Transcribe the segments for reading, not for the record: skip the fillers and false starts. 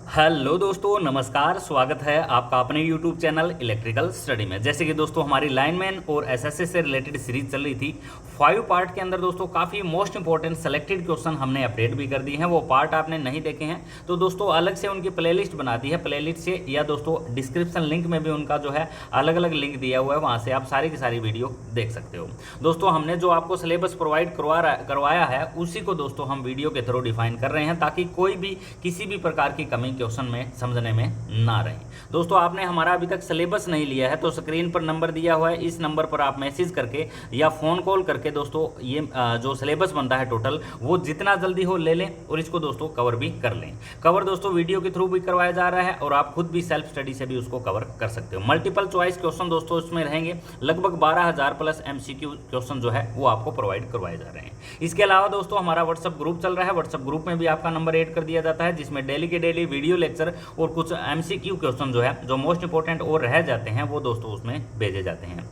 Hello दोस्तों, नमस्कार। स्वागत है आपका अपने यूट्यूब चैनल इलेक्ट्रिकल स्टडी में। जैसे कि दोस्तों हमारी लाइनमैन और एसएससी से रिलेटेड सीरीज चल रही थी 5 पार्ट के अंदर दोस्तों काफ़ी मोस्ट इंपॉर्टेंट सेलेक्टेड क्वेश्चन हमने अपडेट भी कर दिए हैं। वो पार्ट आपने नहीं देखे हैं तो दोस्तों अलग से उनकी प्लेलिस्ट बना दी है। प्लेलिस्ट से या दोस्तों डिस्क्रिप्शन लिंक में भी उनका जो है अलग अलग लिंक दिया हुआ है, वहाँ से आप सारी की सारी वीडियो देख सकते हो। दोस्तों हमने जो आपको सिलेबस प्रोवाइड करवाया है उसी को दोस्तों हम वीडियो के थ्रू डिफाइन कर रहे हैं, ताकि कोई भी किसी भी प्रकार की कमी क्वेश्चन में समझने में ना रहे। दोस्तों आपने हमारा अभी तक सिलेबस नहीं लिया है तो स्क्रीन पर नंबर दिया हुआ है, इस नंबर पर आप मैसेज करके या फ़ोन कॉल करके दोस्तों ये जो सिलेबस बनता है टोटल वो जितना जल्दी हो ले लें और इसको दोस्तों कवर भी कर लें। कवर दोस्तों वीडियो के थ्रू भी करवाया जा रहा है और आप खुद भी सेल्फ स्टडी से भी उसको कवर कर सकते हो। मल्टीपल चॉइस क्वेश्चन दोस्तों इसमें रहेंगे, लगभग 12,000 प्लस MCQ क्वेश्चन जो है वो आपको प्रोवाइड करवाए जा रहे हैं। इसके अलावा दोस्तों हमारा व्हाट्सअप ग्रुप चल रहा है। व्हाट्सअप ग्रुप में भी आपका नंबर ऐड कर दिया जाता है, जिसमें डेली के डेली वीडियो लेक्चर और कुछ MCQ क्वेश्चन जो है जो मोस्ट इंपॉर्टेंट और रह जाते हैं वो दोस्तों उसमें भेजे जाते हैं।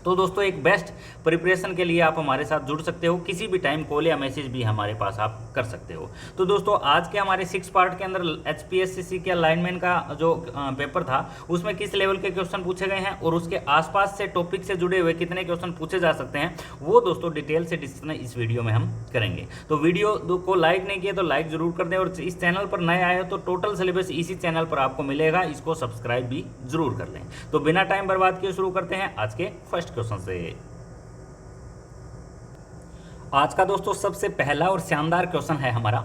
तो दोस्तों एक बेस्ट प्रिपरेशन के लिए आप हमारे साथ जुड़ सकते हो, किसी भी टाइम कॉल या मैसेज भी हमारे पास आप कर सकते हो। तो दोस्तों आज के हमारे 6 पार्ट के अंदर HPSCC के लाइनमैन का जो पेपर था उसमें किस लेवल के क्वेश्चन पूछे गए हैं और उसके आसपास से टॉपिक से जुड़े हुए कितने क्वेश्चन पूछे जा सकते हैं वो दोस्तों डिटेल से डिस्कशन इस वीडियो में हम करेंगे। तो वीडियो को लाइक नहीं किया तो लाइक जरूर कर दें, और इस चैनल पर नए आए हो तो टोटल सिलेबस इसी चैनल पर आपको मिलेगा, इसको सब्सक्राइब भी जरूर कर लें। तो बिना टाइम बर्बाद किए शुरू करते हैं आज के फर्स्ट क्वेश्चन से। आज का दोस्तों सबसे पहला और शानदार क्वेश्चन है हमारा,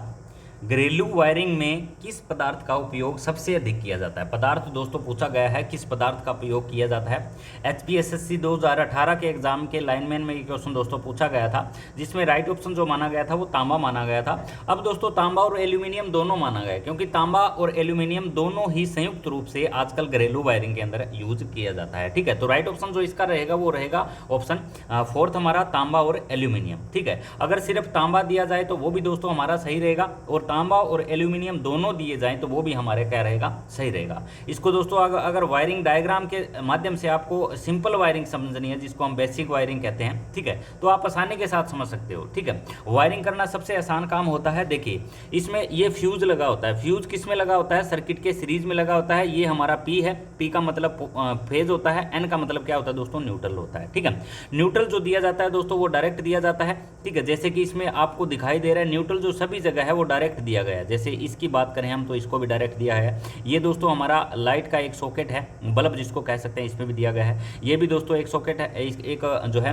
घरेलू वायरिंग में किस पदार्थ का उपयोग सबसे अधिक किया जाता है। पदार्थ दोस्तों पूछा गया है किस पदार्थ का उपयोग किया जाता है। HPSCC 2018 के एग्जाम के लाइनमैन में ये क्वेश्चन दोस्तों पूछा गया था, जिसमें राइट ऑप्शन जो माना गया था वो तांबा माना गया था। अब दोस्तों तांबा और एल्यूमिनियम दोनों माना गया, क्योंकि तांबा और एल्यूमिनियम दोनों ही संयुक्त रूप से आजकल घरेलू वायरिंग के अंदर यूज किया जाता है। ठीक है, तो राइट ऑप्शन जो इसका रहेगा वो रहेगा ऑप्शन 4 हमारा, तांबा और एल्यूमिनियम। ठीक है, अगर सिर्फ तांबा दिया जाए तो वो भी दोस्तों हमारा सही रहेगा, और तांबा और एल्यूमिनियम दोनों दिए जाएं तो वो भी हमारे क्या रहेगा, सही रहेगा। इसको दोस्तों अगर वायरिंग डायग्राम के माध्यम से आपको सिंपल वायरिंग समझनी है, जिसको हम बेसिक वायरिंग कहते हैं, ठीक है, तो आप आसानी के साथ समझ सकते हो। ठीक है, वायरिंग करना सबसे आसान काम होता है। देखिए इसमें ये फ्यूज लगा होता है। फ्यूज किस में लगा होता है, सर्किट के सीरीज में लगा होता है। ये हमारा P है, P का मतलब फेज होता है, N का मतलब क्या होता है दोस्तों, न्यूट्रल होता है। ठीक है, न्यूट्रल जो दिया जाता है दोस्तों वो डायरेक्ट दिया जाता है। ठीक है, जैसे कि इसमें आपको दिखाई दे रहा है न्यूट्रल जो सभी जगह है वो डायरेक्ट दिया गया है। जैसे इसकी बात करें हम तो इसको भी डायरेक्ट दिया है। ये दोस्तों हमारा लाइट का एक सॉकेट है, बल्ब जिसको कह सकते हैं, इसमें भी दिया गया है। ये भी दोस्तों एक सॉकेट है, एक जो है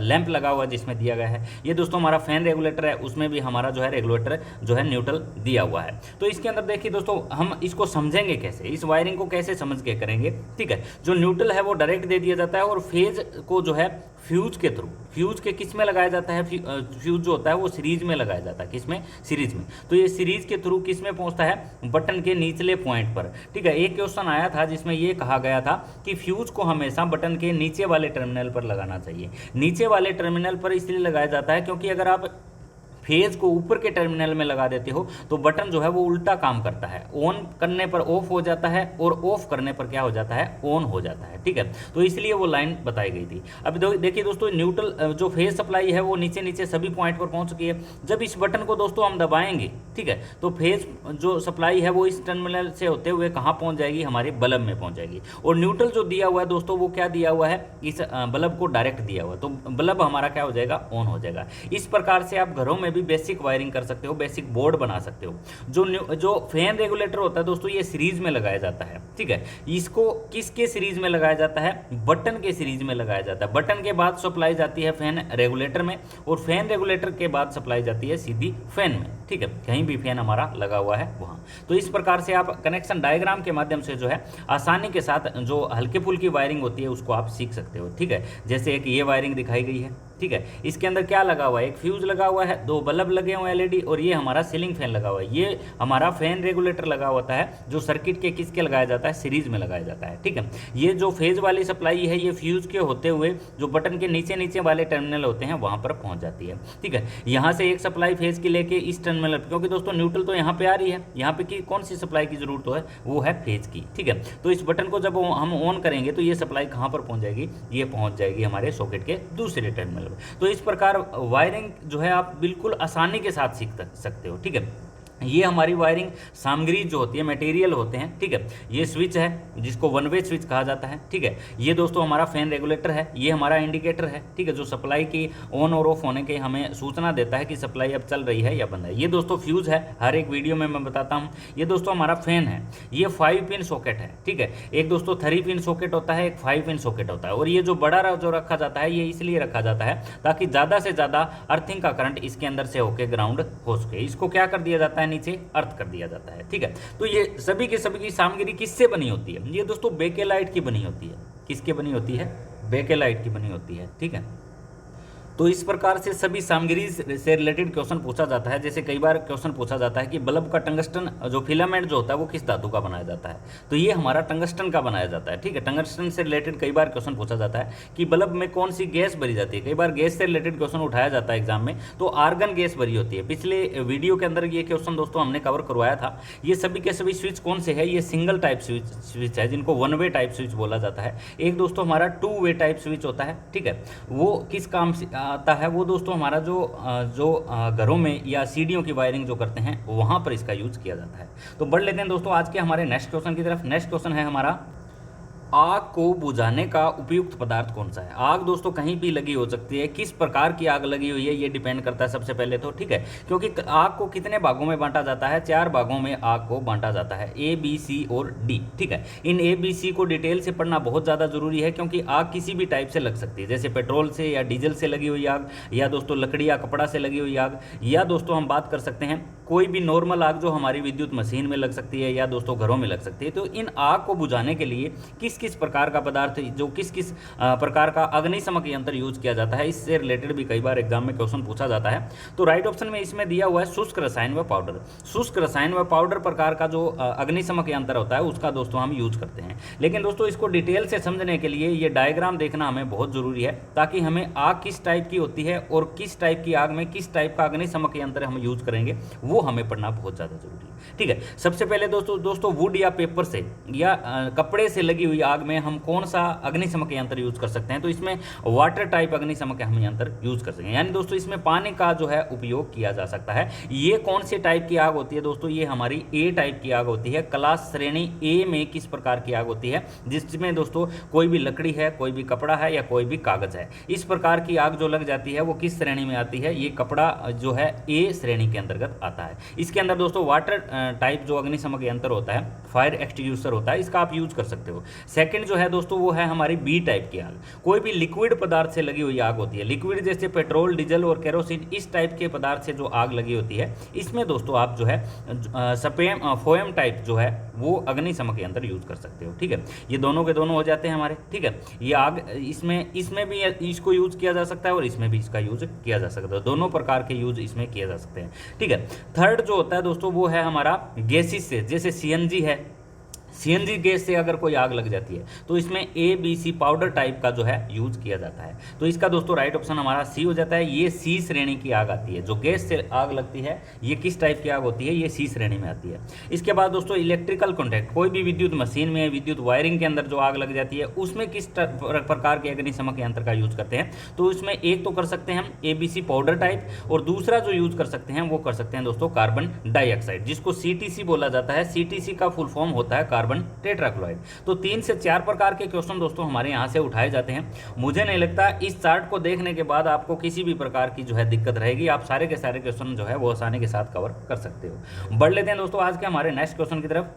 लैंप लगा हुआ है जिसमें दिया गया है। ये दोस्तों हमारा फैन रेगुलेटर है, उसमें भी हमारा जो है रेगुलेटर जो है न्यूट्रल दिया हुआ है। तो इसके अंदर देखिए दोस्तों हम इसको समझेंगे कैसे, इस वायरिंग को कैसे समझ के करेंगे। ठीक है, जो न्यूट्रल है वो डायरेक्ट दे दिया जाता है, और फेज को जो है फ्यूज के थ्रू, फ्यूज के किस में लगाया जाता है, फ्यूज जो होता है वो सीरीज में लगाया जाता है। किस में, सीरीज में। तो ये सीरीज के थ्रू किस में पहुंचता है, बटन के निचले पॉइंट पर। ठीक है, एक क्वेश्चन आया था जिसमें ये कहा गया था कि फ्यूज को हमेशा बटन के नीचे वाले टर्मिनल पर लगाना चाहिए। नीचे वाले टर्मिनल पर इसलिए लगाया जाता है क्योंकि अगर आप फेज को ऊपर के टर्मिनल में लगा देते हो तो बटन जो है वो उल्टा काम करता है, ऑन करने पर ऑफ हो जाता है और ऑफ करने पर क्या हो जाता है, ऑन हो जाता है। ठीक है, तो इसलिए वो लाइन बताई गई थी। अब देखिए दोस्तों न्यूट्रल जो फेज सप्लाई है वो नीचे नीचे सभी पॉइंट पर पहुंच चुकी है। जब इस बटन को दोस्तों हम दबाएंगे, ठीक है, तो फेज जो सप्लाई है वो इस टर्मिनल से होते हुए कहाँ पहुंच जाएगी, हमारे बल्ब में पहुंच जाएगी। और न्यूट्रल जो दिया हुआ है दोस्तों वो क्या दिया हुआ है, इस बल्ब को डायरेक्ट दिया हुआ है, तो बल्ब हमारा क्या हो जाएगा, ऑन हो जाएगा। इस प्रकार से आप घरों में भी बेसिक वायरिंग कर सकते हो, बेसिक बोर्ड बना सकते हो। जो फैन रेगुलेटर होता है दोस्तों ये सीरीज में लगाया जाता है। ठीक है, इसको किसके सीरीज में लगाया जाता है, बटन के सीरीज में लगाया जाता है। बटन के बाद सप्लाई जाती है फैन रेगुलेटर में, और फैन रेगुलेटर के बाद सप्लाई जाती है सीधी फैन में। ठीक है, कहीं भी फैन हमारा लगा हुआ है वहां। तो इस प्रकार से आप कनेक्शन डायग्राम के माध्यम से जो है आसानी के साथ जो हल्के फुल्की वायरिंग होती है उसको आप सीख सकते हो। ठीक है, जैसे एक ये वायरिंग दिखाई गई है। ठीक है, इसके अंदर क्या लगा हुआ है, एक फ्यूज लगा हुआ है, 2 बल्ब लगे हुए हैं LED, और ये हमारा सीलिंग फैन लगा हुआ है। ये हमारा फैन रेगुलेटर लगा होता है जो सर्किट के किसके लगाया जाता है, सीरीज में लगाया जाता है। ठीक है, ये जो फेज वाली सप्लाई है ये फ्यूज के होते हुए जो बटन के नीचे नीचे वाले टर्मिनल होते हैं वहां पर पहुंच जाती है। ठीक है, यहाँ से एक सप्लाई फेज की लेके इस टर्मिनल, क्योंकि दोस्तों न्यूट्रल तो यहाँ पे आ रही है, यहाँ पे की कौन सी सप्लाई की जरूरत है, वो है फेज की। ठीक है, तो इस बटन को जब हम ऑन करेंगे तो ये सप्लाई कहाँ पर पहुंच जाएगी, ये पहुंच जाएगी हमारे सॉकेट के दूसरे टर्मिनल पर। तो इस प्रकार वायरिंग जो है आप बिल्कुल आसानी के साथ सीख सकते हो। ठीक है, ये हमारी वायरिंग सामग्री जो होती है, मटेरियल होते हैं, ठीक है। ये स्विच है जिसको वन वे स्विच कहा जाता है, ठीक है। ये दोस्तों हमारा फैन रेगुलेटर है, ये हमारा इंडिकेटर है, ठीक है, जो सप्लाई की ऑन और ऑफ होने के हमें सूचना देता है कि सप्लाई अब चल रही है या बंद है। ये दोस्तों फ्यूज़ है, हर एक वीडियो में मैं बताता हूँ। ये दोस्तों हमारा फैन है, ये 5 पिन सॉकेट है, ठीक है। एक दोस्तों 3 पिन सॉकेट होता है, एक 5 पिन सॉकेट होता है। और ये जो बड़ा जो रखा जाता है, ये इसलिए रखा जाता है ताकि ज़्यादा से ज़्यादा अर्थिंग का करंट इसके अंदर से होकर ग्राउंड हो सके। इसको क्या कर दिया जाता है, नीचे अर्थ कर दिया जाता है, ठीक है। तो ये सभी की सामग्री किससे बनी होती है? ये दोस्तों बेकेलाइट की बनी होती है। किसके बनी होती है? बेकेलाइट की बनी होती है, ठीक है। तो इस प्रकार से सभी सामग्री से रिलेटेड क्वेश्चन पूछा जाता है। जैसे कई बार क्वेश्चन पूछा जाता है कि बल्ब का टंगस्टन जो फिलामेंट जो होता है वो किस धातु का बनाया जाता है, तो ये हमारा टंगस्टन का बनाया जाता है, ठीक है। टंगस्टन से रिलेटेड कई बार क्वेश्चन पूछा जाता है कि बल्ब में कौन सी गैस भरी जाती है। कई बार गैस से रिलेटेड क्वेश्चन उठाया जाता है एग्जाम में, तो आर्गन गैस भरी होती है। पिछले वीडियो के अंदर ये क्वेश्चन दोस्तों हमने कवर करवाया था। ये सभी के सभी स्विच कौन से है? ये सिंगल टाइप स्विच है, जिनको वन वे टाइप स्विच बोला जाता है। एक दोस्तों हमारा 2 वे टाइप स्विच होता है, ठीक है। वो किस काम से आता है? वो दोस्तों हमारा जो घरों में या सीढ़ियों की वायरिंग जो करते हैं वहां पर इसका यूज किया जाता है। तो बढ़ लेते हैं दोस्तों आज के हमारे नेक्स्ट क्वेश्चन की तरफ। नेक्स्ट क्वेश्चन है हमारा, आग को बुझाने का उपयुक्त पदार्थ कौन सा है? आग दोस्तों कहीं भी लगी हो सकती है, किस प्रकार की आग लगी हुई है ये डिपेंड करता है सबसे पहले तो, ठीक है। क्योंकि आग को कितने भागों में बांटा जाता है? 4 भागों में आग को बांटा जाता है, A, B, C और D, ठीक है। इन A, B, C को डिटेल से पढ़ना बहुत ज़्यादा जरूरी है, क्योंकि आग किसी भी टाइप से लग सकती है, जैसे पेट्रोल से या डीजल से लगी हुई आग, या दोस्तों लकड़ी या कपड़ा से लगी हुई आग, या दोस्तों हम बात कर सकते हैं कोई भी नॉर्मल आग जो हमारी विद्युत मशीन में लग सकती है, या दोस्तों घरों में लग सकती है। तो इन आग को बुझाने के लिए किस किस प्रकार का पदार्थ, जो किस किस प्रकार का अग्निशमक यंत्र यूज किया जाता है, इससे रिलेटेड भी कई बार एग्जाम में क्वेश्चन पूछा जाता है। तो राइट ऑप्शन में इसमें दिया हुआ है शुष्क रसायन व पाउडर। शुष्क रसायन व पाउडर प्रकार का जो अग्निशमक यंत्र होता है उसका दोस्तों हम यूज करते हैं। लेकिन दोस्तों इसको डिटेल से समझने के लिए ये डायग्राम देखना हमें बहुत जरूरी है, ताकि हमें आग किस टाइप की होती है और किस टाइप की आग में किस टाइप का अग्निशमक यंत्र हम यूज करेंगे वो हमें पढ़ना बहुत ज़्यादा जरूरी है, ठीक है। सबसे पहले दोस्तों वुड या पेपर से या कपड़े से लगी हुई आग में हम कौन सा अग्निशमक यंत्र यूज कर सकते हैं? तो इसमें वाटर टाइप अग्निशमक हम यंत्र यूज कर सकते हैं, यानी दोस्तों इसमें पानी का जो है उपयोग किया जा सकता है। ये कौन से टाइप की आग होती है दोस्तों? ये हमारी ए टाइप की आग होती है। क्लास श्रेणी ए में किस प्रकार की आग होती है? जिसमें दोस्तों कोई भी लकड़ी है, कोई भी कपड़ा है या कोई भी कागज है, इस प्रकार की आग जो लग जाती है वो किस श्रेणी में आती है? ये कपड़ा जो है ए श्रेणी के अंतर्गत आता है। इसके अंदर दोस्तों वाटर टाइप जो अग्निशमक यंत्र होता है, फायर एक्सटिंग्विशर होता है, इसका आप यूज कर सकते हो। सेकंड जो है दोस्तों वो है हमारी बी टाइप की आग। कोई भी लिक्विड पदार्थ से लगी हुई आग होती है, लिक्विड जैसे पेट्रोल, डीजल और केरोसिन, इस टाइप के पदार्थ से जो आग लगी होती है, इसमें दोस्तों आप जो है फोएम टाइप जो है वो अग्निशमक यंत्र यूज कर सकते हो, ठीक है। ये दोनों के दोनों हो जाते हैं हमारे, ठीक है। ये आग इसमें भी इसको यूज किया जा सकता है और इसमें भी इसका यूज किया जा सकता है। दोनों प्रकार के यूज इसमें किए जा सकते हैं, ठीक है। थर्ड जो होता है दोस्तों वो है हमारा गैसेस से, जैसे सीएनजी है, सीएनजी गैस से अगर कोई आग लग जाती है तो इसमें ABC पाउडर टाइप का जो है यूज किया जाता है। तो इसका दोस्तों राइट ऑप्शन हमारा सी हो जाता है। ये सी श्रेणी की आग आती है, जो गैस से आग लगती है ये किस टाइप की आग होती है? ये सी श्रेणी में आती है। इसके बाद दोस्तों इलेक्ट्रिकल कॉन्टैक्ट, कोई भी विद्युत मशीन में, विद्युत वायरिंग के अंदर जो आग लग जाती है उसमें किस प्रकार के अग्निशमक यंत्र का यूज करते हैं? तो इसमें एक तो कर सकते हैं हम ABC पाउडर टाइप, और दूसरा जो यूज कर सकते हैं वो कर सकते हैं दोस्तों कार्बन डाइऑक्साइड, जिसको CTC बोला जाता है। CTC का फुल फॉर्म होता है कार्बन टेट्राक्लोराइड। तो 3 से 4 प्रकार के क्वेश्चन दोस्तों हमारे यहाँ से उठाए जाते हैं। मुझे नहीं लगता इस चार्ट को देखने के बाद आपको किसी भी प्रकार की जो है दिक्कत रहेगी, आप सारे के सारे क्वेश्चन जो है वो आसानी के साथ कवर कर सकते हो। बढ़ लेते हैं दोस्तों आज के हमारे नेक्स्ट क्वेश्चन की तरफ।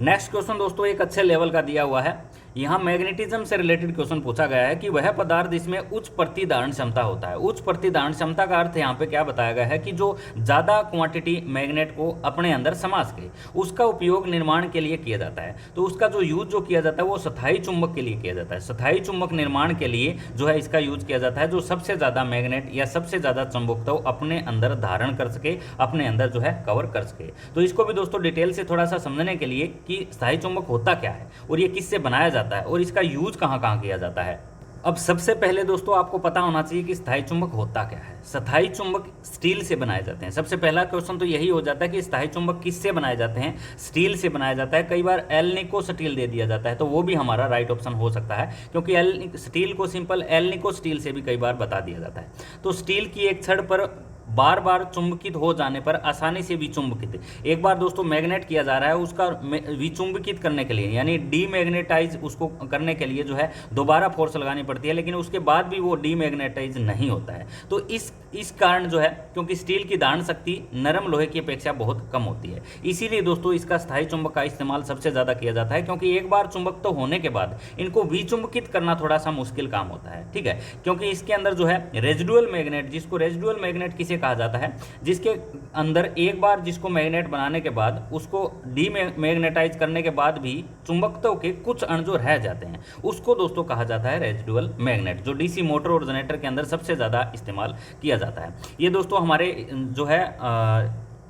नेक्स्ट क्वेश्चन दोस्तों एक अच्छे लेवल का दिया हुआ है। यहाँ मैग्नेटिज्म से रिलेटेड क्वेश्चन पूछा गया है कि वह पदार्थ जिसमें उच्च प्रतिधारण क्षमता होता है। उच्च प्रतिधारण क्षमता का अर्थ यहाँ पे क्या बताया गया है कि जो ज़्यादा क्वांटिटी मैग्नेट को अपने अंदर समा सके, उसका उपयोग निर्माण के लिए किया जाता है। तो उसका जो यूज जो किया जाता है वो स्थायी चुंबक के लिए किया जाता है। स्थायी चुंबक निर्माण के लिए जो है इसका यूज किया जाता है, जो सबसे ज़्यादा मैग्नेट या सबसे ज़्यादा चुंबकत्व तो अपने अंदर धारण कर सके, अपने अंदर जो है कवर कर सके। तो इसको भी दोस्तों डिटेल से थोड़ा सा समझने के लिए कि स्थायी चुंबक होता क्या है और ये किससे बनाया जाता है और इसका यूज कहाँ कहाँ किया जाता है। अब सबसे पहले दोस्तों आपको पता होना चाहिए कि स्थायी चुंबक होता क्या है। स्थायी चुंबक स्टील से बनाए जाते हैं। सबसे पहला क्वेश्चन तो यही हो जाता है कि स्थायी चुंबक किससे बनाए जाते हैं? स्टील से बनाया जाता है। कई बार एल्निको स्टील दे दिया जाता है, तो वो भी हमारा राइट ऑप्शन हो सकता है, क्योंकि स्टील को सिंपल एल्निको स्टील से भी कई बार बता दिया जाता है। तो स्टील की एक छड़ पर बार बार चुंबकित हो जाने पर आसानी से विचुंबकित, एक बार दोस्तों मैग्नेट किया जा रहा है, उसका विचुंबकित करने के लिए यानी डीमैग्नेटाइज उसको करने के लिए जो है दोबारा फोर्स लगानी पड़ती है, लेकिन उसके बाद भी वो डीमैग्नेटाइज नहीं होता है। तो इस कारण जो है, क्योंकि स्टील की धारण शक्ति नरम लोहे की अपेक्षा बहुत कम होती है, इसीलिए दोस्तों इसका स्थायी चुंबक का इस्तेमाल सबसे ज़्यादा किया जाता है, क्योंकि एक बार चुंबक तो होने के बाद इनको विचुंबकित करना थोड़ा सा मुश्किल काम होता है, ठीक है। क्योंकि इसके अंदर जो है रेजिडुअल मैग्नेट, जिसको रेजिडुअल मैग्नेट किसे कहा जाता है, जिसके अंदर एक बार जिसको मैग्नेट बनाने के बाद उसको डीमैग्नेटाइज करने के बाद भी चुंबकत्व के कुछ अणु जो रह जाते हैं, उसको दोस्तों कहा जाता है रेजिडुअल मैग्नेट, जो डीसी मोटर और जनरेटर के अंदर सबसे ज़्यादा इस्तेमाल किया जाता है। ये दोस्तों हमारे जो है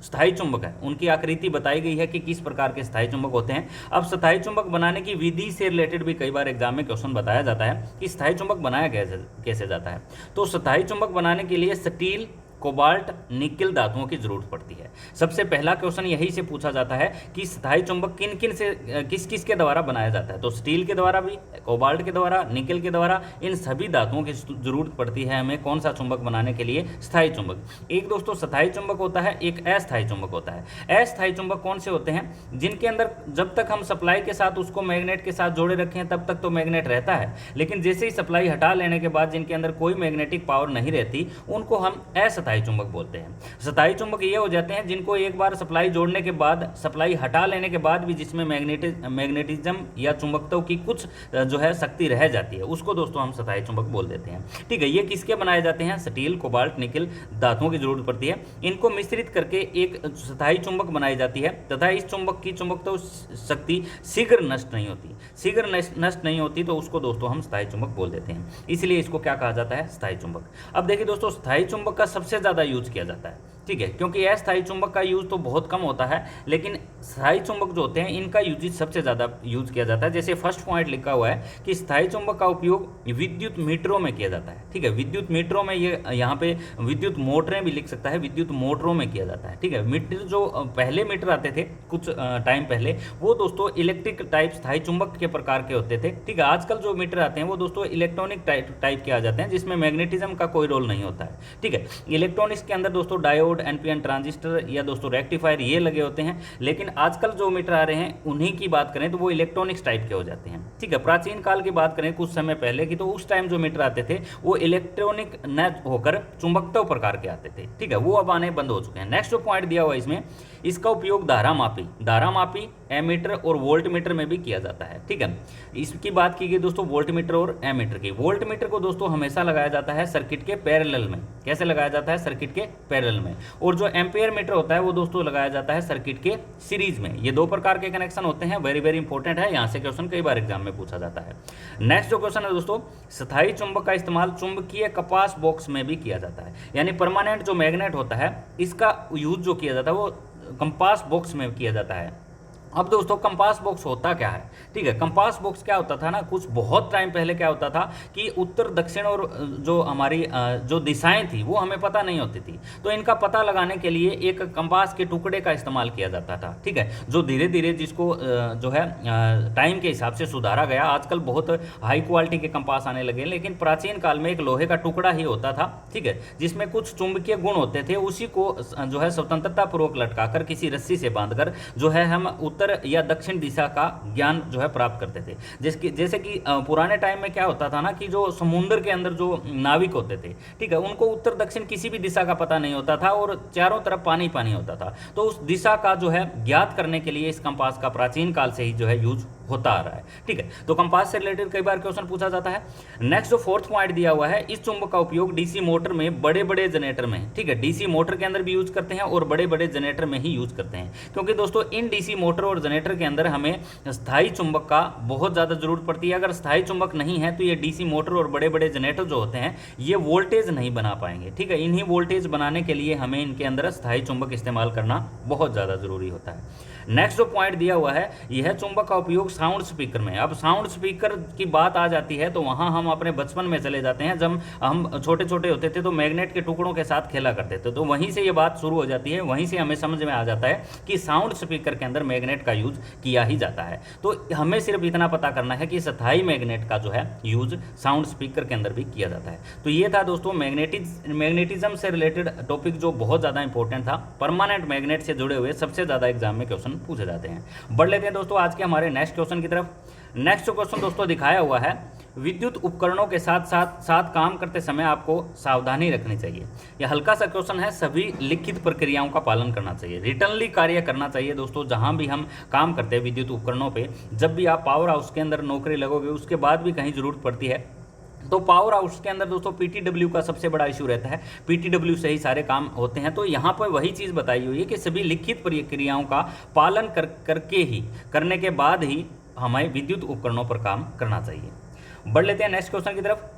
स्थायी चुंबक है, उनकी आकृति बताई गई है कि किस प्रकार के स्थायी चुंबक होते हैं। अब स्थायी चुंबक बनाने की विधि से रिलेटेड भी कई बार एग्जाम में क्वेश्चन बताया जाता है कि स्थायी चुंबक बनाया कैसे जाता है। तो स्थायी चुंबक बनाने के लिए स्टील, कोबाल्ट, निकेल धातुओं की जरूरत पड़ती है। सबसे पहला क्वेश्चन यही से पूछा जाता है कि स्थायी चुंबक किस किस के द्वारा बनाया जाता है। तो स्टील के द्वारा भी, कोबाल्ट के द्वारा, निकेल के द्वारा, इन सभी धातुओं की जरूरत पड़ती है हमें कौन सा चुंबक बनाने के लिए, स्थायी चुंबक। एक दोस्तों स्थायी चुंबक होता है, एक अस्थायी चुंबक होता है। अस्थायी चुंबक कौन से होते हैं, जिनके अंदर जब तक हम सप्लाई के साथ उसको मैग्नेट के साथ जोड़े रखें तब तक तो मैग्नेट रहता है, लेकिन जैसे ही सप्लाई हटा लेने के बाद जिनके अंदर कोई मैग्नेटिक पावर नहीं रहती, उनको हम अस्थायी चुंबक बोलते हैं। स्थायी चुंबक ये हो जाते हैं जिनको एक बार सप्लाई जोड़ने के बाद, सप्लाई हटा लेने के बाद भी जिसमें मैग्नेटिज्म या चुंबकत्व की कुछ जो है शक्ति रह जाती है, उसको दोस्तों हम स्थायी चुंबक बोल देते हैं, ठीक है। ये किसके बनाए जाते हैं, स्टील, कोबाल्ट, निकेल धातुओं की जरूरत पड़ती है, इनको मिश्रित करके एक स्थायी चुंबक बनाई जाती है, तथा इस चुंबक की चुंबकत्व शक्ति शीघ्र नष्ट नहीं होती। शीघ्र नष्ट नहीं होती तो उसको दोस्तों हम स्थायी चुंबक बोल देते हैं, इसलिए इसको क्या कहा जाता है, स्थायी चुंबक। अब देखिए दोस्तों, स्थायी चुंबक का सबसे ज़्यादा यूज किया जाता है, ठीक है, क्योंकि अस्थायी चुंबक का यूज तो बहुत कम होता है, लेकिन स्थायी चुंबक जो होते हैं इनका यूज सबसे ज़्यादा यूज किया जाता है। जैसे फर्स्ट पॉइंट लिखा हुआ है कि स्थायी चुंबक का उपयोग विद्युत मीटरों में किया जाता है, ठीक है। विद्युत मीटरों में, ये यहाँ पे विद्युत मोटरें भी लिख सकता है, विद्युत मोटरों में किया जाता है, ठीक है। मीटर जो पहले मीटर आते थे कुछ टाइम पहले, वो दोस्तों इलेक्ट्रिक टाइप स्थायी चुंबक के प्रकार के होते थे, ठीक है। आजकल जो मीटर आते हैं वो दोस्तों इलेक्ट्रॉनिक टाइप के आ जाते हैं, जिसमें मैग्नेटिज्म का कोई रोल नहीं होता है, ठीक है। इलेक्ट्रॉनिक्स के अंदर दोस्तों डायोड, एनपीएन ट्रांजिस्टर या दोस्तों रेक्टिफायर ये लगे होते हैं, लेकिन आजकल जो मीटर आ रहे हैं उन्हीं की बात करें तो वो इलेक्ट्रॉनिक्स टाइप के हो जाते हैं, ठीक है। प्राचीन काल की बात करें कुछ समय पहले की, तो उस टाइम जो मीटर आते थे वो इलेक्ट्रॉनिक न होकर चुंबकत्व प्रकार के आते थे, ठीक है। वो अब आने बंद हो चुके हैं। नेक्स्ट जो पॉइंट दिया हुआ है इसमें, इसका उपयोग धारामापी एमीटर और वोल्ट मीटर में भी किया जाता है, ठीक है। इसकी बात की गई दोस्तों वोल्ट मीटर और एमीटर की। वोल्ट मीटर को दोस्तों हमेशा लगाया जाता है सर्किट के पैरेलल में। कैसे लगाया जाता है, सर्किट के पैरेलल में। और जो एम्पियर मीटर होता है वो दोस्तों लगाया जाता है सर्किट के सीरीज में। ये दो प्रकार के कनेक्शन होते हैं, वेरी वेरी इंपॉर्टेंट है, यहाँ से क्वेश्चन कई बार एग्जाम में पूछा जाता है। नेक्स्ट जो क्वेश्चन है दोस्तों, स्थायी चुंबक का इस्तेमाल चुंबकीय कपास बॉक्स में भी किया जाता है, यानी परमानेंट जो मैग्नेट होता है इसका यूज जो किया जाता है वो कंपास बॉक्स में किया जाता है। अब दोस्तों कंपास बॉक्स होता क्या है, ठीक है। कंपास बॉक्स क्या होता था ना, कुछ बहुत टाइम पहले क्या होता था कि उत्तर दक्षिण और जो हमारी जो दिशाएं थी वो हमें पता नहीं होती थी, तो इनका पता लगाने के लिए एक कंपास के टुकड़े का इस्तेमाल किया जाता था, ठीक है। जो धीरे धीरे जिसको जो है टाइम के हिसाब से सुधारा गया। आजकल बहुत हाई क्वालिटी के कंपास आने लगे, लेकिन प्राचीन काल में एक लोहे का टुकड़ा ही होता था, ठीक है, जिसमें कुछ चुंबकीय गुण होते थे। उसी को जो है स्वतंत्रता पूर्वक लटकाकर किसी रस्सी से बांधकर जो है हम उत्तर या दक्षिण दिशा का ज्ञान जो है प्राप्त करते थे। जैसे कि पुराने टाइम में क्या होता था ना कि जो समुद्र के अंदर जो नाविक होते थे, ठीक है, उनको उत्तर दक्षिण किसी भी दिशा का पता नहीं होता था और चारों तरफ पानी पानी होता था। तो उस दिशा का जो है ज्ञात करने के लिए इस कंपास का प्राचीन काल से ही जो है यूज होता आ रहा है, ठीक है। तो कंपास से रिलेटेड कई बार क्वेश्चन पूछा जाता है। नेक्स्ट जो फोर्थ पॉइंट दिया हुआ है, इस चुंबक का उपयोग डीसी मोटर में, बड़े बड़े जनरेटर में, ठीक है, डीसी मोटर के अंदर भी यूज करते हैं और बड़े बड़े जनरेटर में ही यूज करते हैं, क्योंकि दोस्तों इन डीसी मोटर और जनरेटर के अंदर हमें स्थायी चुंबक का बहुत ज़्यादा जरूरत पड़ती है। अगर स्थायी चुंबक नहीं है तो ये डीसी मोटर और बड़े बड़े जनरेटर जो होते हैं ये वोल्टेज नहीं बना पाएंगे, ठीक है। इन्हीं वोल्टेज बनाने के लिए हमें इनके अंदर स्थायी चुंबक इस्तेमाल करना बहुत ज़्यादा जरूरी होता है। नेक्स्ट जो पॉइंट दिया हुआ है, यह चुंबक का उपयोग साउंड स्पीकर में। अब साउंड स्पीकर की बात आ जाती है तो वहाँ हम अपने बचपन में चले जाते हैं। जब हम छोटे छोटे होते थे तो मैग्नेट के टुकड़ों के साथ खेला करते थे, तो वहीं से ये बात शुरू हो जाती है, वहीं से हमें समझ में आ जाता है कि साउंड स्पीकर के अंदर मैग्नेट का यूज किया ही जाता है। तो हमें सिर्फ इतना पता करना है कि स्थायी मैग्नेट का जो है यूज साउंड स्पीकर के अंदर भी किया जाता है। तो ये था दोस्तों मैग्नेटिज्म से रिलेटेड टॉपिक जो बहुत ज़्यादा इंपॉर्टेंट था। परमानेंट मैग्नेट से जुड़े हुए सबसे ज़्यादा एग्जाम में क्वेश्चन पूछे जाते हैं। बढ़ लेते हैं दोस्तों आज के हमारे नेक्स्ट क्वेश्चन की तरफ। नेक्स्ट क्वेश्चन दोस्तों दिखाया हुआ है, विद्युत उपकरणों के साथ काम करते समय आपको सावधानी रखनी चाहिए। यह हल्का सा क्वेश्चन है, सभी लिखित प्रक्रियाओं का पालन करना चाहिए, रिटर्नली कार्य करना चाहिए दोस्तों। जहां भी हम काम करते हैं विद्युत उपकरणों पे, जब भी आप पावर हाउस के अंदर नौकरी लगोगे उसके बाद भी कहीं ज़रूरत पड़ती है तो पावर हाउस के अंदर दोस्तों पीटीडब्ल्यू का सबसे बड़ा इशू रहता है, पीटीडब्ल्यू से ही सारे काम होते हैं। तो यहाँ पर वही चीज़ बताई हुई है कि सभी लिखित प्रक्रियाओं का पालन करने के बाद ही हमें विद्युत उपकरणों पर काम करना चाहिए। बढ़ लेते हैं नेक्स्ट क्वेश्चन की तरफ।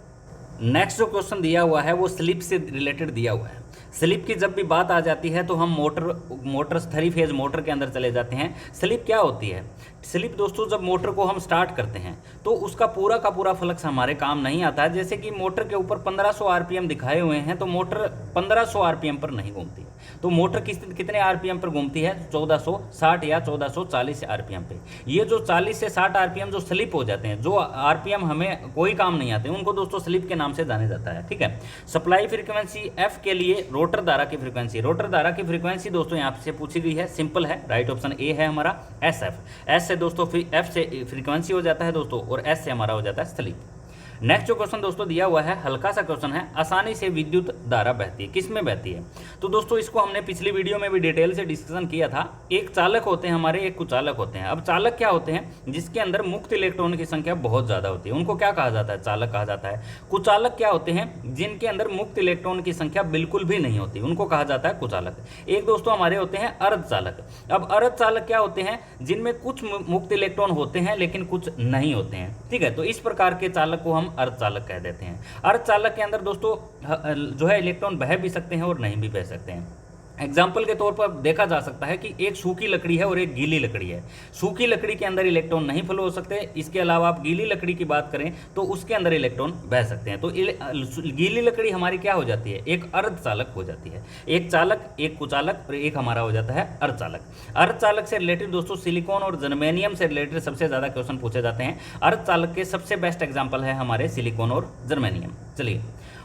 नेक्स्ट जो क्वेश्चन दिया हुआ है वो स्लिप से रिलेटेड दिया हुआ है। स्लिप की जब भी बात आ जाती है तो हम मोटर 3 फेज मोटर के अंदर चले जाते हैं। स्लिप क्या होती है? स्लिप दोस्तों जब मोटर को हम स्टार्ट करते हैं तो उसका पूरा का पूरा फ्लक्स हमारे काम नहीं आता है। जैसे कि मोटर के ऊपर 1500 आरपीएम दिखाए हुए हैं तो मोटर 1500 आरपीएम पर नहीं घूमती है। तो मोटर कितने आरपीएम पर घूमती है? 1460 या 1440 आरपीएम पे। ये जो 40 से 60 आरपीएम जो स्लिप हो जाते हैं, जो आरपीएम हमें कोई काम नहीं आते, उनको दोस्तों स्लिप के नाम से जाने जाता है। ठीक है। सप्लाई फ्रीक्वेंसी एफ के लिए रोटर धारा की फ्रीक्वेंसी, रोटर धारा की फ्रीक्वेंसी दोस्तों यहाँ से पूछी गई है, सिंपल है, राइट ऑप्शन ए है हमारा एस एफ। एस से दोस्तों एफ से फ्रीक्वेंसी हो जाता है दोस्तों और एस से हमारा हो जाता है स्लिप। नेक्स्ट जो क्वेश्चन दोस्तों दिया हुआ है, हल्का सा क्वेश्चन है, आसानी से विद्युत धारा बहती है, किस में बहती है? तो दोस्तों इसको हमने पिछली वीडियो में भी डिटेल से डिस्कशन किया था। एक चालक होते हैं हमारे, एक कुचालक होते हैं। अब चालक क्या होते हैं? जिसके अंदर मुक्त इलेक्ट्रॉन की संख्या बहुत ज़्यादा होती है, उनको क्या कहा जाता है? चालक कहा जाता है। कुचालक क्या होते हैं? जिनके अंदर मुक्त इलेक्ट्रॉन की संख्या बिल्कुल भी नहीं होती, उनको कहा जाता है कुचालक। एक दोस्तों हमारे होते हैं अर्धचालक। अब अर्धचालक क्या होते हैं? जिनमें कुछ मुक्त इलेक्ट्रॉन होते हैं लेकिन कुछ नहीं होते हैं। ठीक है, तो इस प्रकार के चालक को हम अर्धचालक कह देते हैं। अर्धचालक के अंदर दोस्तों जो है इलेक्ट्रॉन बह भी सकते हैं और नहीं भी बह सकते हैं। एग्जाम्पल के तौर पर देखा जा सकता है कि एक सूखी लकड़ी है और एक गीली लकड़ी है। सूखी लकड़ी के अंदर इलेक्ट्रॉन नहीं फ्लो हो सकते, इसके अलावा आप गीली लकड़ी की बात करें तो उसके अंदर इलेक्ट्रॉन बह सकते हैं। तो गीली लकड़ी हमारी क्या हो जाती है? एक अर्धचालक हो जाती है। एक चालक, एक कुचालक और एक हमारा हो जाता है अर्धचालक। अर्धचालक से रिलेटेड दोस्तों सिलिकॉन और जर्मेनियम से रिलेटेड सबसे ज़्यादा क्वेश्चन पूछे जाते हैं। अर्धचालक के सबसे बेस्ट एग्जाम्पल है हमारे सिलिकॉन और जर्मेनियम। चलिए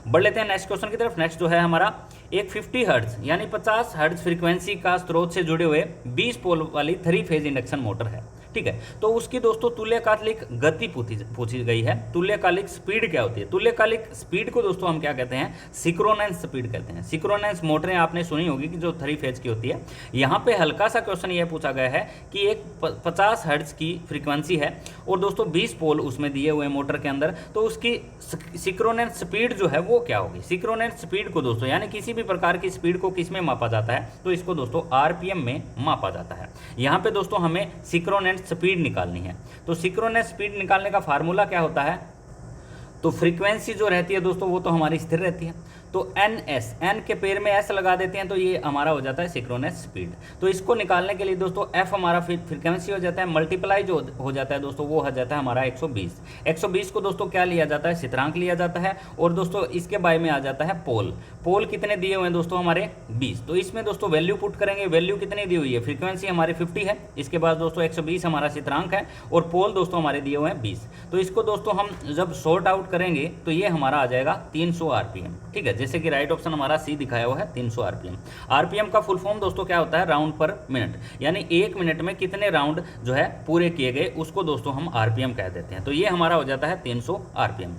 बढ़ लेते हैं नेक्स्ट क्वेश्चन की तरफ। नेक्स्ट जो है हमारा, एक 50 हर्ट्ज यानी 50 हर्ट्ज फ्रीक्वेंसी का स्रोत से जुड़े हुए 20 पोल वाली 3 फेज इंडक्शन मोटर है। ठीक है, तो उसकी दोस्तों तुल्यकालिक गति पूछी गई है। तुल्यकालिक स्पीड क्या होती है? तुल्यकालिक स्पीड को दोस्तों हम क्या कहते हैं? सिक्रोनेंस स्पीड कहते हैं। सिक्रोनेंस मोटरें आपने सुनी होगी कि जो 3 फेज की होती है। यहाँ पे हल्का सा क्वेश्चन ये पूछा गया है कि एक 50 हर्ट्ज की फ्रीक्वेंसी है और दोस्तों 20 पोल उसमें दिए हुए मोटर के अंदर, तो उसकी सिक्रोनेंस स्पीड जो है वो क्या होगी? सिक्रोनेंस स्पीड को दोस्तों यानी किसी भी प्रकार की स्पीड को किस में मापा जाता है? तो इसको दोस्तों आरपीएम में मापा जाता है। यहाँ पे दोस्तों हमें सिक्रोनेंस स्पीड निकालनी है। तो सिक्रोनेस स्पीड निकालने का फार्मूला क्या होता है? तो फ्रीक्वेंसी जो रहती है दोस्तों वो तो हमारी स्थिर रहती है, तो एन एस, एन के पेड़ में एस लगा देते हैं तो ये हमारा हो जाता है सिक्रोनेस स्पीड। तो इसको निकालने के लिए दोस्तों एफ हमारा फ्रीक्वेंसी हो जाता है, मल्टीप्लाई जो हो जाता है दोस्तों वो हो जाता है हमारा 120। 120 को दोस्तों क्या लिया जाता है? स्थिरांक लिया जाता है। और दोस्तों इसके बाय में आ जाता है पोल। पोल कितने दिए हुए हैं दोस्तों? हमारे 20। तो इसमें दोस्तों वैल्यू पुट करेंगे, वैल्यू कितनी दी हुई है? फ्रीक्वेंसी हमारी 50 है, इसके बाद दोस्तों 120 हमारा स्थिरांक है और पोल दोस्तों हमारे दिए हुए हैं 20। तो इसको दोस्तों हम जब सॉर्ट आउट करेंगे तो ये हमारा आ जाएगा 300 आरपीएम। ठीक है, जैसे कि राइट ऑप्शन हमारा सी दिखाया हुआ है 300 आरपीएम। आरपीएम का फुल फॉर्म दोस्तों क्या होता है? राउंड पर मिनट, यानी 1 मिनट में कितने राउंड जो है पूरे किए गए उसको दोस्तों हम आरपीएम कह देते हैं। तो ये हमारा हो जाता है 300 आरपीएम।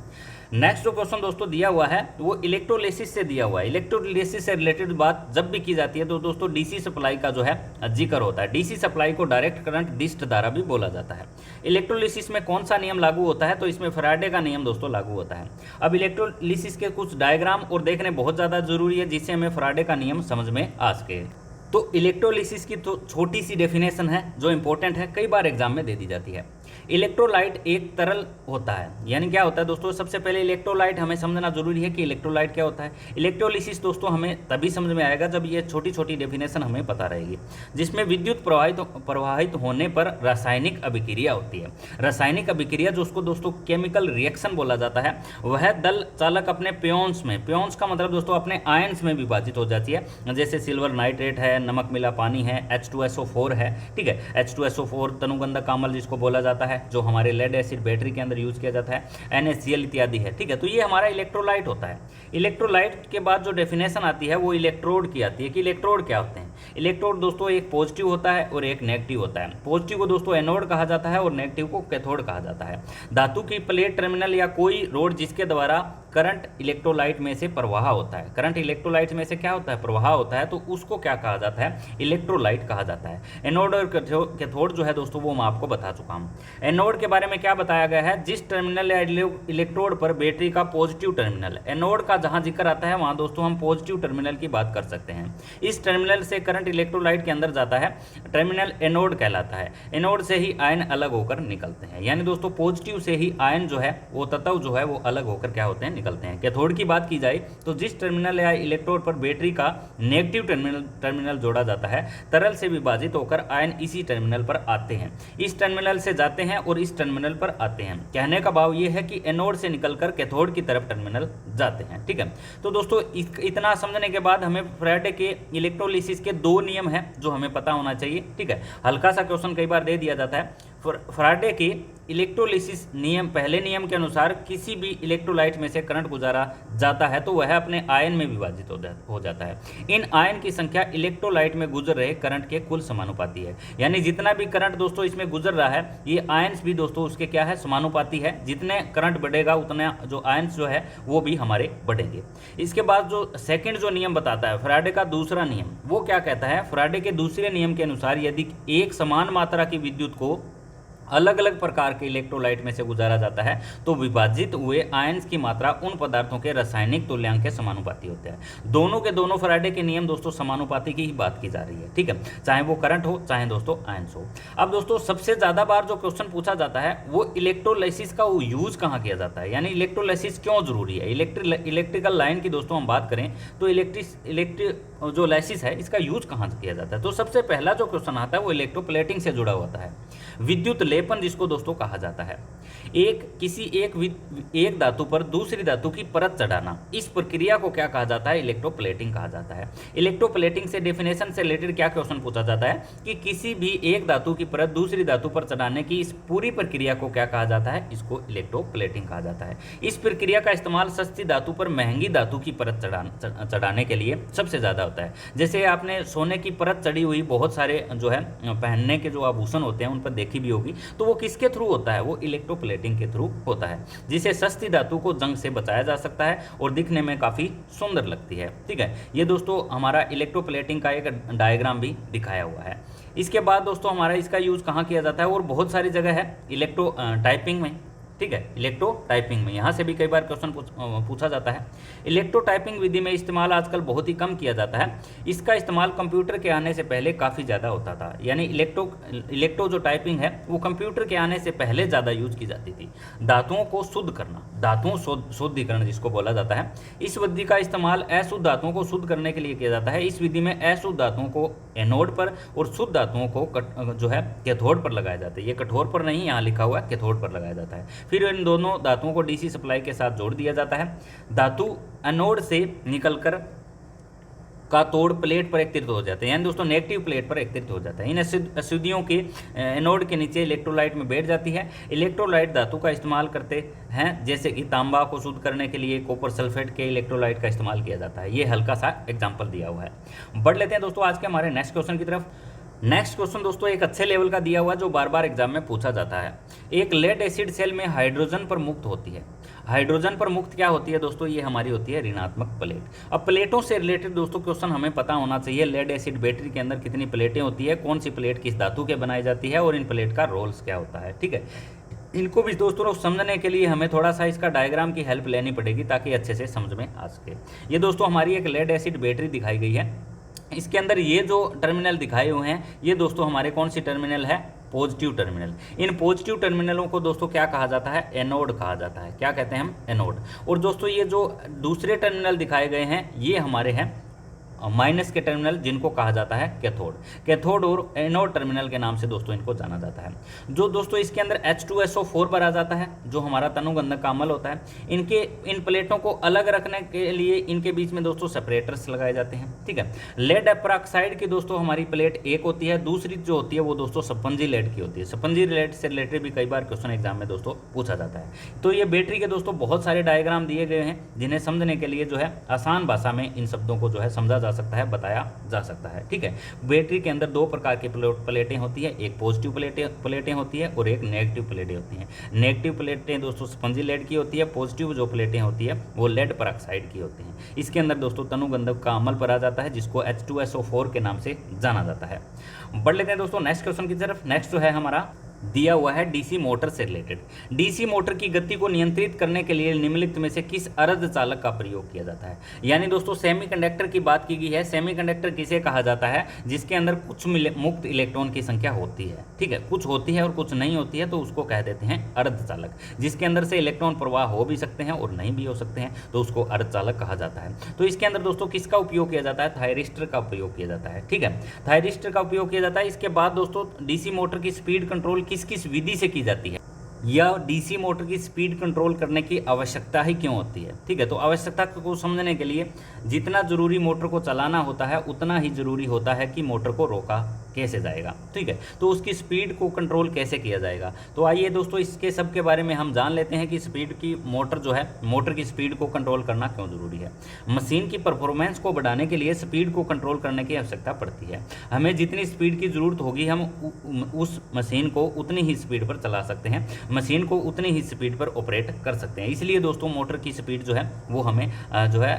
नेक्स्ट जो क्वेश्चन दोस्तों दिया हुआ है वो इलेक्ट्रोलिसिस से दिया हुआ है। इलेक्ट्रोलिसिस से रिलेटेड बात जब भी की जाती है तो दोस्तों डीसी सप्लाई का जो है जिक्र होता है। डीसी सप्लाई को डायरेक्ट करंट दिष्ट धारा भी बोला जाता है। इलेक्ट्रोलिसिस में कौन सा नियम लागू होता है? तो इसमें फैराडे का नियम दोस्तों लागू होता है। अब इलेक्ट्रोलिसिस के कुछ डायग्राम और देखने बहुत ज़्यादा जरूरी है जिससे हमें फैराडे का नियम समझ में आ सके। तो इलेक्ट्रोलिसिस की तो छोटी सी डेफिनेशन है जो इंपॉर्टेंट है, कई बार एग्जाम में दे दी जाती है। इलेक्ट्रोलाइट एक तरल होता है, यानी क्या होता है दोस्तों, सबसे पहले इलेक्ट्रोलाइट हमें समझना जरूरी है कि इलेक्ट्रोलाइट क्या होता है। इलेक्ट्रोलिसिस दोस्तों हमें तभी समझ में आएगा जब ये छोटी छोटी डेफिनेशन हमें पता रहेगी, जिसमें विद्युत प्रवाहित होने पर रासायनिक अभिक्रिया होती है। रासायनिक अभिक्रिया जो उसको दोस्तों केमिकल रिएक्शन बोला जाता है, वह दल चालक अपने प्योन्स में, प्योन्स का मतलब दोस्तों अपने आयन्स में विभाजित हो जाती है, जैसे सिल्वर नाइट्रेट है, नमक मिला पानी है, H2SO4 है, ठीक है। H2SO4 तनुगंधक अम्ल जिसको बोला जाता है, जो हमारे लेड एसिड बैटरी के अंदर यूज किया जाता है, NaCl इत्यादि है, ठीक है। तो ये हमारा इलेक्ट्रोलाइट होता है। इलेक्ट्रोलाइट के बाद जो डेफिनेशन आती है वो इलेक्ट्रोड की आती है कि इलेक्ट्रोड क्या होते हैं। इलेक्ट्रोड दोस्तों एक पॉजिटिव होता है और एक नेगेटिव होता है। पॉजिटिव को दोस्तों एनोड कहा जाता है और नेगेटिव को कैथोड कहा जाता है। धातु की प्लेट टर्मिनल या कोई रोड जिसके द्वारा करंट इलेक्ट्रोलाइट में से प्रवाह होता है, करंट इलेक्ट्रोलाइट में से क्या होता है, प्रवाह होता है, तो उसको क्या कहा जाता है, इलेक्ट्रोलाइट कहा जाता है। एनोड और कैथोड जो है दोस्तों वो मैं आपको बता चुका हूँ। एनोड के बारे में क्या बताया गया है, जिस टर्मिनल या इलेक्ट्रोड पर बैटरी का पॉजिटिव टर्मिनल, एनोड का जहां जिक्र आता है वहां दोस्तों हम पॉजिटिव टर्मिनल की बात कर सकते हैं। इस टर्मिनल से करंट इलेक्ट्रोलाइट के अंदर जाता है, टर्मिनल एनोड कहलाता है। एनोड से ही आयन अलग होकर निकलते हैं, यानी दोस्तों पॉजिटिव से ही आयन जो है वो तत्व जो है वो अलग होकर क्या होते हैं, निकलते हैं। कैथोड की बात की जाए तो जिस टर्मिनल या इलेक्ट्रोड पर बैटरी का नेगेटिव टर्मिनल जोड़ा जाता है, तरल से विभाजित होकर आयन इसी टर्मिनल पर आते हैं, इस टर्मिनल से जाते हैं और इस टर्मिनल पर आते हैं। कहने का भाव ये है कि एनोड से निकलकर कैथोड की तरफ टर्मिनल जाते हैं, ठीक है। तो दोस्तों इतना समझने के बाद हमें फैराडे के इलेक्ट्रोलिसिस के 2 नियम हैं जो हमें पता होना चाहिए, ठीक है। हल्का सा क्वेश्चन कई बार दे दिया जाता है। फैराडे के इलेक्ट्रोलिसिस नियम, पहले नियम के अनुसार किसी भी इलेक्ट्रोलाइट में से करंट गुजारा जाता है तो वह अपने आयन में विभाजित हो जाता है। इन आयन की संख्या इलेक्ट्रोलाइट में गुजर रहे करंट के कुल समानुपाती है, यानी जितना भी करंट दोस्तों इसमें गुजर रहा है, ये आयन्स भी दोस्तों उसके क्या है, समानुपाती है। जितने करंट बढ़ेगा उतना जो आयन्स जो है वो भी हमारे बढ़ेंगे। इसके बाद जो सेकंड जो नियम बताता है फैराडे का दूसरा नियम, वो क्या कहता है, फैराडे के दूसरे नियम के अनुसार यदि एक समान मात्रा की विद्युत को अलग अलग प्रकार के इलेक्ट्रोलाइट में से गुजारा जाता है तो विभाजित हुए आयन्स की मात्रा उन पदार्थों के रासायनिक तुल्यांक के समानुपाती होते हैं। दोनों के दोनों फैराडे के नियम दोस्तों समानुपाती की ही बात की जा रही है, ठीक है, चाहे वो करंट हो चाहे दोस्तों आयन्स हो। अब दोस्तों सबसे ज़्यादा बार जो क्वेश्चन पूछा जाता है वो इलेक्ट्रोलाइसिस का वो यूज कहाँ किया जाता है, यानी इलेक्ट्रोलाइसिस क्यों जरूरी है। इलेक्ट्रिकल लाइन की दोस्तों हम बात करें तो इलेक्ट्रिक जो लाइसिस है इसका यूज कहाँ किया जाता है, तो सबसे पहला जो क्वेश्चन आता है वो इलेक्ट्रोप्लेटिंग से जुड़ा होता है। विद्युत लेपन जिसको दोस्तों कहा जाता है, एक धातु पर दूसरी धातु की परत चढ़ाना, इस प्रक्रिया को क्या कहा जाता है, इलेक्ट्रोप्लेटिंग कहा जाता है। इलेक्ट्रोप्लेटिंग से डेफिनेशन से रिलेटेड क्या क्वेश्चन पूछा जाता है कि किसी भी एक धातु की परत दूसरी धातु पर चढ़ाने की इस पूरी प्रक्रिया को क्या कहा जाता है, इसको इलेक्ट्रोप्लेटिंग कहा जाता है। इस प्रक्रिया का इस्तेमाल सस्ती धातु पर महंगी धातु की परत चढ़ाने के लिए सबसे ज्यादा होता है। जैसे आपने सोने की परत चढ़ी हुई बहुत सारे जो है पहनने के जो आभूषण होते हैं उन पर देखी भी होगी, तो वो किसके थ्रू होता है, वो इलेक्ट्रोप्लेटिंग के थ्रू होता है, जिसे सस्ती धातु को जंग से बचाया जा सकता है और दिखने में काफ़ी सुंदर लगती है, ठीक है। ये दोस्तों हमारा इलेक्ट्रोप्लेटिंग का एक डायग्राम भी दिखाया हुआ है। इसके बाद दोस्तों हमारा इसका यूज़ कहाँ किया जाता है, और बहुत सारी जगह है, इलेक्ट्रो टाइपिंग में, ठीक है, इलेक्ट्रो टाइपिंग में, यहाँ से भी कई बार क्वेश्चन पूछा जाता है। इलेक्ट्रो टाइपिंग विधि में इस्तेमाल आजकल बहुत ही कम किया जाता है। इसका इस्तेमाल कंप्यूटर के आने से पहले काफ़ी ज़्यादा होता था, यानी इलेक्ट्रो जो टाइपिंग है वो कंप्यूटर के आने से पहले ज़्यादा यूज की जाती थी। धातुओं को शुद्ध करना, धातुओं शुद्धिकरण जिसको बोला जाता है, इस विधि का इस्तेमाल अशुद्ध धातुओं को शुद्ध करने के लिए किया जाता है। इस विधि में अशुद्ध धातुओं को एनोड पर और शुद्ध धातुओं को जो है कैथोड पर लगाया जाता है। ये कठोर पर नहीं, यहाँ लिखा हुआ है कैथोड पर लगाया जाता है। फिर इन दोनों धातुओं को डीसी सप्लाई के साथ जोड़ दिया जाता है। धातु एनोड से निकलकर कैथोड प्लेट पर एकत्रित हो जाते हैं, यानी दोस्तों नेगेटिव प्लेट पर एकत्रित हो जाता है। इन अशुद्धियों के एनोड के नीचे इलेक्ट्रोलाइट में बैठ जाती है। इलेक्ट्रोलाइट धातु का इस्तेमाल करते हैं, जैसे कि तांबा को शुद्ध करने के लिए कॉपर सल्फेट के इलेक्ट्रोलाइट का इस्तेमाल किया जाता है। ये हल्का सा एग्जाम्पल दिया हुआ है। बढ़ लेते हैं दोस्तों आज के हमारे नेक्स्ट क्वेश्चन की तरफ। नेक्स्ट क्वेश्चन दोस्तों एक अच्छे लेवल का दिया हुआ जो बार बार एग्जाम में पूछा जाता है। एक लेड एसिड सेल में हाइड्रोजन पर मुक्त होती है। हाइड्रोजन पर मुक्त क्या होती है दोस्तों, ये हमारी होती है ऋणात्मक प्लेट। अब प्लेटों से रिलेटेड दोस्तों क्वेश्चन हमें पता होना चाहिए। लेड एसिड बैटरी के अंदर कितनी प्लेटें होती है, कौन सी प्लेट किस धातु के बनाई जाती है और इन प्लेट का रोल्स क्या होता है, ठीक है। इनको भी दोस्तों समझने के लिए हमें थोड़ा सा इसका डायग्राम की हेल्प लेनी पड़ेगी ताकि अच्छे से समझ में आ सके। ये दोस्तों हमारी एक लेड एसिड बैटरी दिखाई गई है। इसके अंदर ये जो टर्मिनल दिखाए हुए हैं ये दोस्तों हमारे कौन सी टर्मिनल है, पॉजिटिव टर्मिनल। इन पॉजिटिव टर्मिनलों को दोस्तों क्या कहा जाता है, एनोड कहा जाता है। क्या कहते हैं हम, एनोड। और दोस्तों ये जो दूसरे टर्मिनल दिखाए गए हैं ये हमारे हैं माइनस के टर्मिनल, जिनको कहा जाता है कैथोड। कैथोड और एनोड टर्मिनल के नाम से दोस्तों इनको जाना जाता है। जो दोस्तों इसके अंदर H2SO4 पर आ जाता है, जो हमारा तनुगंधक का अम्ल होता है, इन प्लेटों को अलग रखने के लिए इनके बीच में दोस्तों सेपरेटर्स लगाए जाते हैं। ठीक है। लेड एपॉक्साइड की दोस्तों हमारी प्लेट एक होती है, दूसरी जो होती है वो दोस्तों स्पंजी लेड की होती है। स्पंजी लेड से रिलेटेड भी कई बार क्वेश्चन एग्जाम में दोस्तों पूछा जाता है। तो ये बैटरी के दोस्तों बहुत सारे डायग्राम दिए गए हैं, जिन्हें समझने के लिए जो है आसान भाषा में इन शब्दों को जो है समझा जा सकता है, बताया जा सकता है। ठीक है। बैटरी के अंदर दो प्रकार की प्लेटें होती है, एक पॉजिटिव प्लेटें होती है और एक नेगेटिव प्लेटें होती हैं। नेगेटिव प्लेटें दोस्तों स्पंजी लेड की होती है, पॉजिटिव जो प्लेटें होती है वो लेड पेरोक्साइड की होती हैं। इसके अंदर दोस्तों तनुगंधक का अम्ल पर आ जाता है, जिसको H2SO4 के नाम से जाना जाता है। बढ़ लेते हैं दोस्तों नेक्स्ट क्वेश्चन की तरफ। नेक्स्ट जो है हमारा दिया हुआ है डीसी मोटर से रिलेटेड। डीसी मोटर की गति को नियंत्रित करने के लिए निम्नलिखित में से किस अर्धचालक का प्रयोग किया जाता है। यानी दोस्तों सेमीकंडक्टर की बात की गई है। सेमीकंडक्टर किसे कहा जाता है, जिसके अंदर कुछ मुक्त इलेक्ट्रॉन की संख्या होती है। ठीक है, कुछ होती है और कुछ नहीं होती है, तो उसको कह देते हैं अर्धचालक। जिसके अंदर से इलेक्ट्रॉन प्रवाह हो भी सकते हैं और नहीं भी हो सकते हैं, तो उसको अर्धचालक कहा जाता है। तो इसके अंदर दोस्तों किसका उपयोग किया जाता है, थायरिस्टर का उपयोग किया जाता है। ठीक है, थायरिस्टर का उपयोग किया जाता है। इसके बाद दोस्तों डीसी मोटर की स्पीड कंट्रोल किस किस विधि से की जाती है, या डीसी मोटर की स्पीड कंट्रोल करने की आवश्यकता ही क्यों होती है। ठीक है, तो आवश्यकता को समझने के लिए जितना जरूरी मोटर को चलाना होता है उतना ही जरूरी होता है कि मोटर को रोका कैसे जाएगा। ठीक है, तो उसकी स्पीड को कंट्रोल कैसे किया जाएगा। तो आइए दोस्तों इसके सब के बारे में हम जान लेते हैं कि स्पीड की मोटर जो है, मोटर की स्पीड को कंट्रोल करना क्यों जरूरी है। मशीन की परफॉर्मेंस को बढ़ाने के लिए स्पीड को कंट्रोल करने की आवश्यकता पड़ती है। हमें जितनी स्पीड की जरूरत होगी हम उस मशीन को उतनी ही स्पीड पर चला सकते हैं, मशीन को उतनी ही स्पीड पर ऑपरेट कर सकते हैं। इसलिए दोस्तों मोटर की स्पीड जो है वो हमें जो है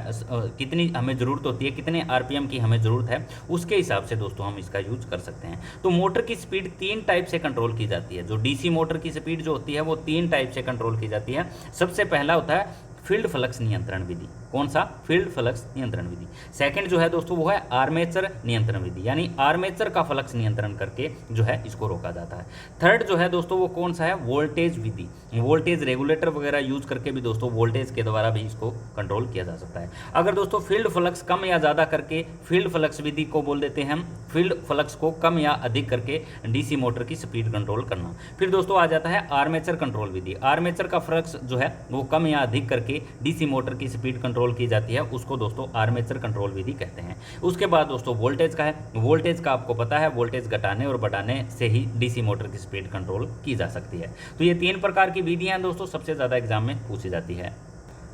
कितनी हमें ज़रूरत होती है, कितने आरपीएम की हमें ज़रूरत है, उसके हिसाब से दोस्तों हम इसका यूज कर सकते हैं। तो मोटर की स्पीड 3 टाइप से कंट्रोल की जाती है। जो डीसी मोटर की स्पीड जो होती है वो 3 टाइप से कंट्रोल की जाती है। सबसे पहला होता है फील्ड फ्लक्स नियंत्रण विधि। कौन सा, फील्ड फ्लक्स नियंत्रण विधि। सेकंड जो है दोस्तों वो है आर्मेचर नियंत्रण विधि, यानी आर्मेचर का फ्लक्स नियंत्रण करके जो है इसको रोका जाता है। थर्ड जो है दोस्तों वो कौन सा है, वोल्टेज विधि। वोल्टेज रेगुलेटर वगैरह यूज करके भी दोस्तों वोल्टेज के द्वारा भी इसको कंट्रोल किया जा सकता है। अगर दोस्तों फील्ड फ्लक्स कम या ज़्यादा करके फील्ड फ्लक्स विधि को बोल देते हैं हम, फील्ड फ्लक्स को कम या अधिक करके डीसी मोटर की स्पीड कंट्रोल करना। फिर दोस्तों आ जाता है आर्मेचर कंट्रोल विधि। आर्मेचर का फ्लक्स जो है वो कम या अधिक करके डीसी मोटर की स्पीड कंट्रोल की जाती है, उसको दोस्तों आर्मेचर कंट्रोल विधि कहते हैं। उसके बाद दोस्तों वोल्टेज का है। वोल्टेज का आपको पता है, वोल्टेज घटाने और बढ़ाने से ही डीसी मोटर की स्पीड कंट्रोल की जा सकती है। तो ये 3 प्रकार की विधियां दोस्तों सबसे ज़्यादा एग्जाम में पूछी जाती है।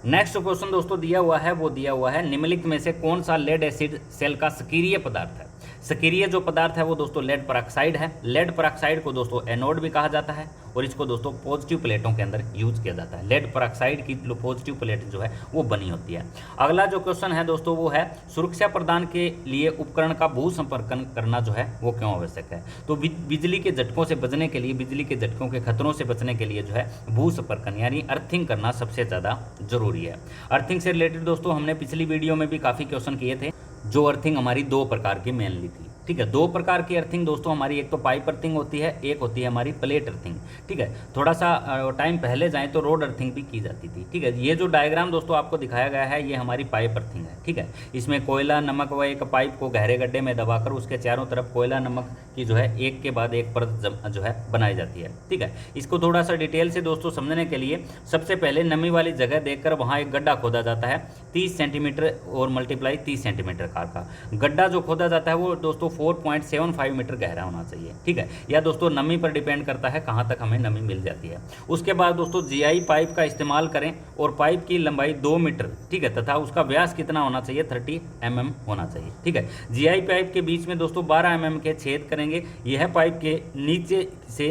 नेक्स्ट क्वेश्चन दोस्तों दिया हुआ है, वो दिया हुआ है निम्नलिखित में से कौन सा लेड एसिड सेल का सक्रिय पदार्थ है। सक्रिय जो पदार्थ है वो दोस्तों लेड पेरोक्साइड है। लेड पेरोक्साइड को दोस्तों एनोड भी कहा जाता है और इसको दोस्तों पॉजिटिव प्लेटों के अंदर यूज किया जाता है। लेड पेरोक्साइड की पॉजिटिव प्लेट जो है वो बनी होती है। अगला जो क्वेश्चन है दोस्तों वो है सुरक्षा प्रदान के लिए उपकरण का भू संपर्कन करना जो है वो क्यों आवश्यक है। तो बिजली के झटकों से बचने के लिए, बिजली के झटकों के खतरों से बचने के लिए जो है भू संपर्कन यानी अर्थिंग करना सबसे ज़्यादा जरूरी है। अर्थिंग से रिलेटेड दोस्तों हमने पिछली वीडियो में भी काफ़ी क्वेश्चन किए थे। जो अर्थिंग हमारी 2 प्रकार की मेनली थी। ठीक है, 2 प्रकार की अर्थिंग दोस्तों हमारी, एक तो पाइप अर्थिंग होती है, एक होती है हमारी प्लेट अर्थिंग। ठीक है, थोड़ा सा टाइम पहले जाएं तो रोड अर्थिंग भी की जाती थी। ठीक है, ये जो डायग्राम दोस्तों आपको दिखाया गया है ये हमारी पाइप अर्थिंग है। ठीक है, इसमें कोयला नमक व एक पाइप को गहरे गड्ढे में दबाकर उसके चारों तरफ कोयला नमक की जो है एक के बाद एक परत जो है बनाई जाती है। ठीक है, इसको थोड़ा सा डिटेल से दोस्तों समझने के लिए सबसे पहले नमी वाली जगह देखकर वहाँ एक गड्ढा खोदा जाता है 30 सेंटीमीटर और मल्टीप्लाई 30 सेंटीमीटर का गड्ढा जो खोदा जाता है वो दोस्तों 4.75 मीटर गहरा होना चाहिए। ठीक है, या दोस्तों नमी पर डिपेंड करता है कहाँ तक हमें नमी मिल जाती है। उसके बाद दोस्तों जीआई पाइप का इस्तेमाल करें और पाइप की लंबाई 2 मीटर, ठीक है, तथा उसका व्यास कितना होना चाहिए, 30 mm होना चाहिए। ठीक है, जीआई पाइप के बीच में दोस्तों 12 mm के छेद करेंगे। यह पाइप के नीचे से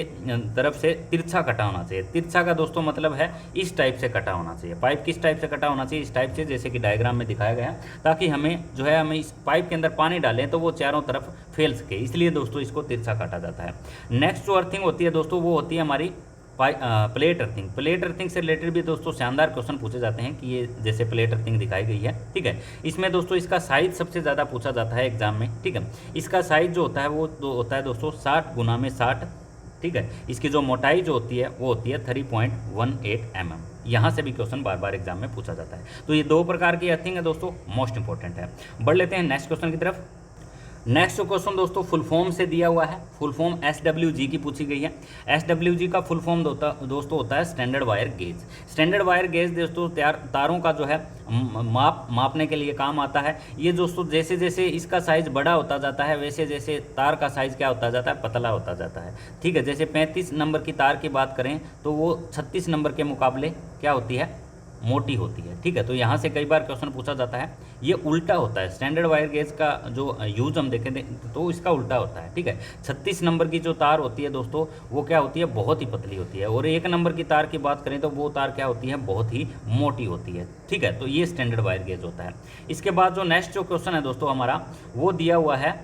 तरफ से तिरछा कटा होना चाहिए। तिरछा का दोस्तों मतलब है इस टाइप से कटा होना चाहिए। पाइप किस टाइप से कटा होना चाहिए, इस टाइप से, जैसे कि डायग्राम में दिखाया गया है, ताकि हमें जो है हमें इस पाइप के अंदर पानी डालें तो वो चारों तरफ फैल सके, इसलिए दोस्तों इसको तिरछा काटा जाता है। नेक्स्ट जो अर्थिंग होती है दोस्तों वो होती है हमारी प्लेट अर्थिंग। प्लेट अर्थिंग से रिलेटेड भी दोस्तों शानदार क्वेश्चन पूछे जाते हैं कि ये जैसे प्लेट अर्थिंग दिखाई गई है। ठीक है, इसमें दोस्तों इसका साइज सबसे ज़्यादा पूछा जाता है एग्जाम में। ठीक है, इसका साइज जो होता है वो होता है दोस्तों 60 × 60 ठीक है। इसकी जो मोटाई जो होती है वो होती है 3.18 mm। यहाँ से भी क्वेश्चन बार बार एग्जाम में पूछा जाता है। तो ये दो प्रकार की अर्थिंग है दोस्तों, मोस्ट इंपॉर्टेंट है। बढ़ लेते हैं नेक्स्ट क्वेश्चन की तरफ। नेक्स्ट क्वेश्चन दोस्तों फुल फॉर्म से दिया हुआ है, फुल फॉर्म SWG की पूछी गई है। SWG का फुल फॉर्म दोस्तों होता है standard wire gauge. Standard wire gauge दोस्तों तारों का जो है मापने के लिए काम आता है। ये दोस्तों जैसे जैसे इसका साइज़ बड़ा होता जाता है वैसे जैसे तार का साइज़ क्या होता जाता है, पतला होता जाता है, ठीक है। जैसे 35 नंबर की तार की बात करें तो वो 36 नंबर के मुकाबले क्या होती है, मोटी होती है, ठीक है। तो यहाँ से कई बार क्वेश्चन पूछा जाता है, ये उल्टा होता है। स्टैंडर्ड वायर गेज का जो यूज हम देखें तो इसका उल्टा होता है, ठीक है। 36 नंबर की जो तार होती है दोस्तों वो क्या होती है, बहुत ही पतली होती है। और 1 नंबर की तार की बात करें तो वो तार क्या होती है, बहुत ही मोटी होती है, ठीक है। तो ये स्टैंडर्ड वायर गेज होता है। इसके बाद जो नेक्स्ट जो क्वेश्चन है दोस्तों हमारा वो दिया हुआ है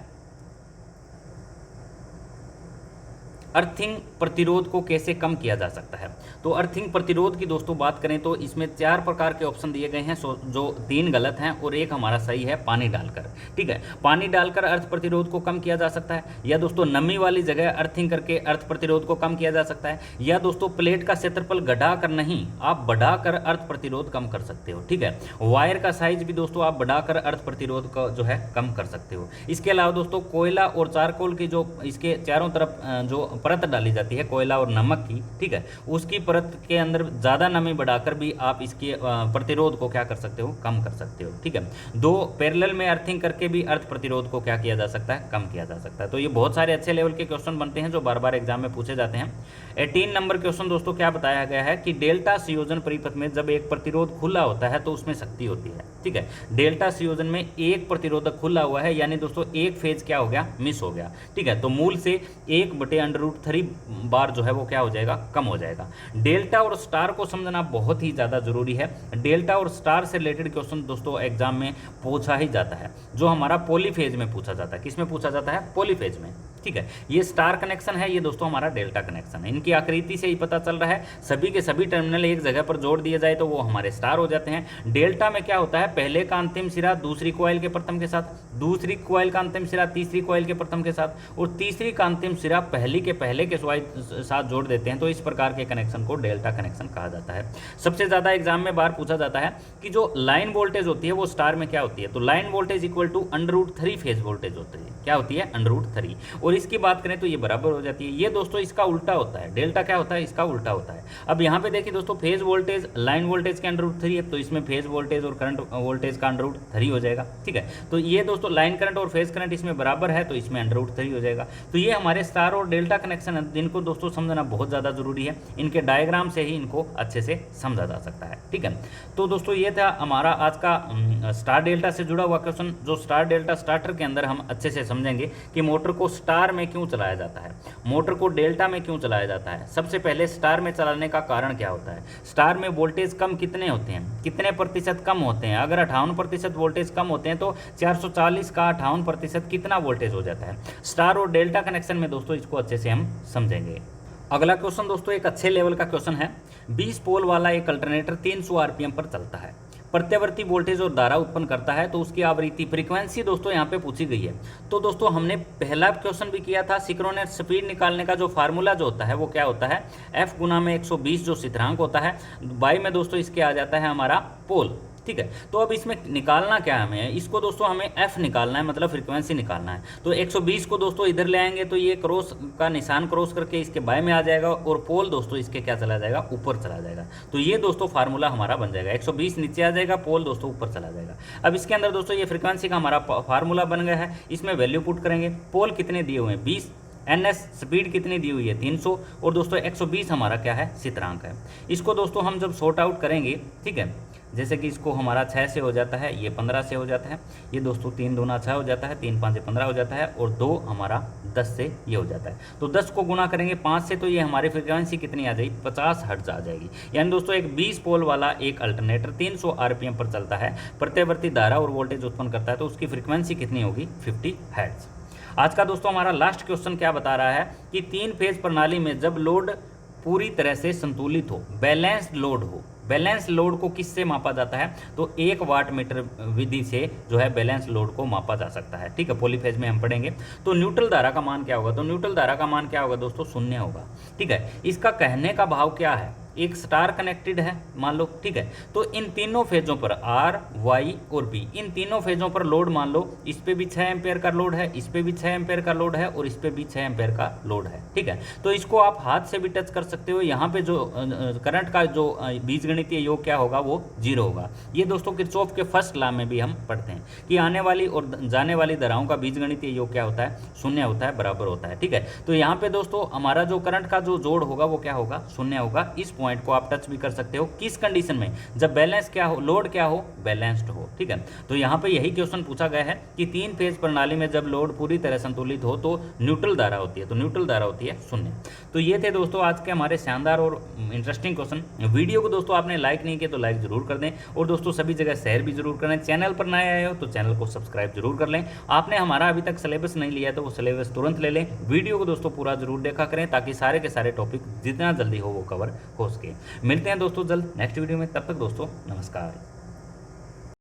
अर्थिंग प्रतिरोध को कैसे कम किया जा सकता है। तो अर्थिंग प्रतिरोध की दोस्तों बात करें तो इसमें 4 प्रकार के ऑप्शन दिए गए हैं, जो 3 गलत हैं और 1 हमारा सही है, पानी डालकर, ठीक है। पानी डालकर अर्थ प्रतिरोध को कम किया जा सकता है, या दोस्तों नमी वाली जगह अर्थिंग करके अर्थ प्रतिरोध को कम किया जा सकता है, या दोस्तों प्लेट का क्षेत्रफल घटाकर नहीं, आप बढ़ाकर अर्थ प्रतिरोध कम कर सकते हो, ठीक है। वायर का साइज भी दोस्तों आप बढ़ाकर अर्थ प्रतिरोध को जो है कम कर सकते हो। इसके अलावा दोस्तों कोयला और चारकोल की जो इसके चारों तरफ जो परत डाली जाती है कोयला और नमक की, ठीक है, उसकी परत के अंदर ज़्यादा नमी बढ़ाकर भी आप इसके प्रतिरोध को क्या कर सकते हो, कम कर सकते हो, ठीक है। 2 पैरेलल में अर्थिंग करके भी अर्थ प्रतिरोध को क्या किया जा सकता है, कम किया जा सकता है। तो ये बहुत सारे अच्छे लेवल के क्वेश्चन बनते हैं जो बार बार एग्जाम में पूछे जाते हैं। 18 नंबर क्वेश्चन दोस्तों क्या बताया गया है कि डेल्टा संयोजन परिपथ में जब एक प्रतिरोध खुला होता है तो उसमें शक्ति होती है, ठीक है। डेल्टा संयोजन में एक प्रतिरोधक खुला हुआ है यानी दोस्तों एक फेज क्या हो गया, मिस हो गया, ठीक है। तो मूल से 1/√3 बार जो है वो क्या हो जाएगा, कम हो जाएगा। डेल्टा और स्टार को समझना बहुत ही ज़्यादा जरूरी है। डेल्टा और स्टार से रिलेटेड क्वेश्चन दोस्तों एग्जाम में पूछा ही जाता है, जो हमारा पॉलीफेज में पूछा जाता है। किस में पूछा जाता है, पॉलीफेज में, ठीक है। ये स्टार कनेक्शन है, ये दोस्तों हमारा डेल्टा कनेक्शन है। इनकी आकृति से ही पता चल रहा है, सभी के सभी टर्मिनल एक जगह पर जोड़ दिए जाए तो वो हमारे स्टार हो जाते हैं। डेल्टा में क्या होता है, पहले का अंतिम सिरा दूसरी कॉइल के प्रथम के साथ, दूसरी कॉइल का अंतिम सिरा तीसरी कॉइल के प्रथम के साथ, और तीसरी का अंतिम सिरा पहली के पहले के साथ जोड़ देते हैं। तो इस प्रकार के कनेक्शन को डेल्टा कनेक्शन कहा जाता है। सबसे ज़्यादा एग्जाम में बार पूछा जाता है कि जो लाइन वोल्टेज होती है वो स्टार में क्या होती है, तो line voltage equal to √3 phase voltage होती है, क्या होती है, √3। और इसकी बात करें तो ये बराबर हो जाती है। ये दोस्तों इसका उल्टा होता है, डेल्टा क्या होता है, इसका उल्टा होता है। अब यहाँ पे देखिए दोस्तों, फेज वोल्टेज लाइन वोल्टेज के √3 है, तो इसमें फेज वोल्टेज और करंट वोल्टेज का √3 हो जाएगा, ठीक है। तो ये दोस्तों लाइन करंट और फेज करंट इसमें बराबर है, तो इसमें √3 हो जाएगा। तो ये हमारे स्टार और डेल्टा कनेक्शन है, जिनको दोस्तों समझना बहुत ज़्यादा जरूरी है। इनके डायग्राम से ही इनको अच्छे से समझा जा सकता है, ठीक है। तो दोस्तों ये था हमारा आज का स्टार डेल्टा से जुड़ा हुआ क्वेश्चन, जो स्टार डेल्टा स्टार्टर के अंदर हम अच्छे से समझेंगे कि मोटर को स्टार में क्यों चलाया जाता है, मोटर को डेल्टा में क्यों चलाया जाता है। सबसे पहले स्टार में चलाने का कारण क्या होता है, स्टार में वोल्टेज कम कितने होते हैं, कितने प्रतिशत कम होते हैं। अगर 58% वोल्टेज कम होते हैं तो 440 का 58% कितना वोल्टेज हो जाता है। स्टार और डेल्टा कनेक्शन में दोस्तों इसको अच्छे से हम समझेंगे। अगला क्वेश्चन दोस्तों एक अच्छे लेवल का क्वेश्चन है। 20 पोल वाला एक अल्टरनेटर 300 आरपीएम पर चलता है, प्रत्यावर्ती वोल्टेज और धारा उत्पन्न करता है, तो उसकी आवृत्ति फ्रीक्वेंसी दोस्तों यहाँ पे पूछी गई है। तो दोस्तों हमने पहला क्वेश्चन भी किया था, सिंक्रोनस स्पीड निकालने का जो फार्मूला जो होता है वो क्या होता है, F गुना में 120 जो स्थिरांक होता है, बाई में दोस्तों इसके आ जाता है हमारा पोल, ठीक है। तो अब इसमें निकालना क्या है हमें, इसको दोस्तों हमें F निकालना है, मतलब फ्रीक्वेंसी निकालना है। तो 120 को दोस्तों इधर ले आएंगे तो ये क्रॉस का निशान क्रॉस करके इसके बाएं में आ जाएगा, और पोल दोस्तों इसके क्या चला जाएगा, ऊपर चला जाएगा। तो ये दोस्तों फार्मूला हमारा बन जाएगा, 120 नीचे आ जाएगा, पोल दोस्तों ऊपर चला जाएगा। अब इसके अंदर दोस्तों ये फ्रीक्वेंसी का हमारा फार्मूला बन गया है, इसमें वैल्यू पुट करेंगे। पोल कितने दिए हुए हैं 20, NS स्पीड कितनी दी हुई है 300, और दोस्तों 120 हमारा क्या है, स्थिरांक है। इसको दोस्तों हम जब सॉर्ट आउट करेंगे, ठीक है, जैसे कि इसको हमारा 6 से हो जाता है, ये 15 से हो जाता है, ये दोस्तों 3 दूना 6 हो जाता है, 3 5 15 हो जाता है, और 2 हमारा 10 से ये हो जाता है। तो 10 को गुना करेंगे 5 से तो ये हमारी फ्रीक्वेंसी कितनी आ जाएगी, 50 हर्ट्ज आ जाएगी। यानी दोस्तों एक 20 पोल वाला एक अल्टरनेटर 300 आरपीएम पर चलता है, प्रत्यावर्ती धारा और वोल्टेज उत्पन्न करता है, तो उसकी फ्रीक्वेंसी कितनी होगी, 50 हर्ट्ज। आज का दोस्तों हमारा लास्ट क्वेश्चन क्या बता रहा है कि 3 फेज प्रणाली में जब लोड पूरी तरह से संतुलित हो, बैलेंस्ड लोड हो, बैलेंस लोड को किससे मापा जाता है, तो 1 वाट मीटर विधि से जो है बैलेंस लोड को मापा जा सकता है। ठीक है, पॉलीफेज में हम पढ़ेंगे। तो न्यूट्रल धारा का मान क्या होगा, तो न्यूट्रल धारा का मान क्या होगा दोस्तों, 0 होगा। ठीक है, इसका कहने का भाव क्या है, एक स्टार कनेक्टेड है मान लो। ठीक है, तो इन तीनों फेजों पर आर, वाई और बी, इन तीनों फेजों पर लोड मान लो, इस पे भी 6 एम्पेयर का लोड है, इस पे भी 6 एम्पेयर का लोड है और इस पे भी 6 एम्पेयर का लोड है। ठीक है, तो इसको आप हाथ से भी टच कर सकते हो। यहाँ पे जो करंट का जो बीजगणितीय योग क्या होगा, वो 0 होगा। ये दोस्तों किरचॉफ के फर्स्ट लॉ में भी हम पढ़ते हैं कि आने वाली और जाने वाली धाराओं का बीजगणितीय योग क्या होता है, 0 होता है, बराबर होता है। ठीक है, तो यहाँ पे दोस्तों हमारा जो करंट का जो जोड़ होगा वो क्या होगा, 0 होगा। इस पॉइंट को आप टच भी कर सकते हो, किस कंडीशन में, जब बैलेंस क्या हो, लोड क्या हो, बैलेंस्ड हो। ठीक है, तो यहाँ पे यही क्वेश्चन पूछा गया है कि 3 फेज प्रणाली में जब लोड पूरी तरह संतुलित हो तो न्यूट्रल धारा होती है, तो न्यूट्रल धारा होती है 0। तो ये थे दोस्तों आज के हमारे शानदार और इंटरेस्टिंग क्वेश्चन। वीडियो को दोस्तों आपने लाइक नहीं किया तो लाइक जरूर कर दें, और दोस्तों सभी जगह शेयर भी जरूर करें। चैनल पर नए आए हो तो चैनल को सब्सक्राइब जरूर कर लें। आपने हमारा अभी तक सिलेबस नहीं लिया तो वो सिलेबस तुरंत ले लें। वीडियो को दोस्तों पूरा जरूर देखा करें ताकि सारे के सारे टॉपिक जितना जल्दी हो वो कवर हो सके। मिलते हैं दोस्तों जल्द नेक्स्ट वीडियो में, तब तक दोस्तों नमस्कार।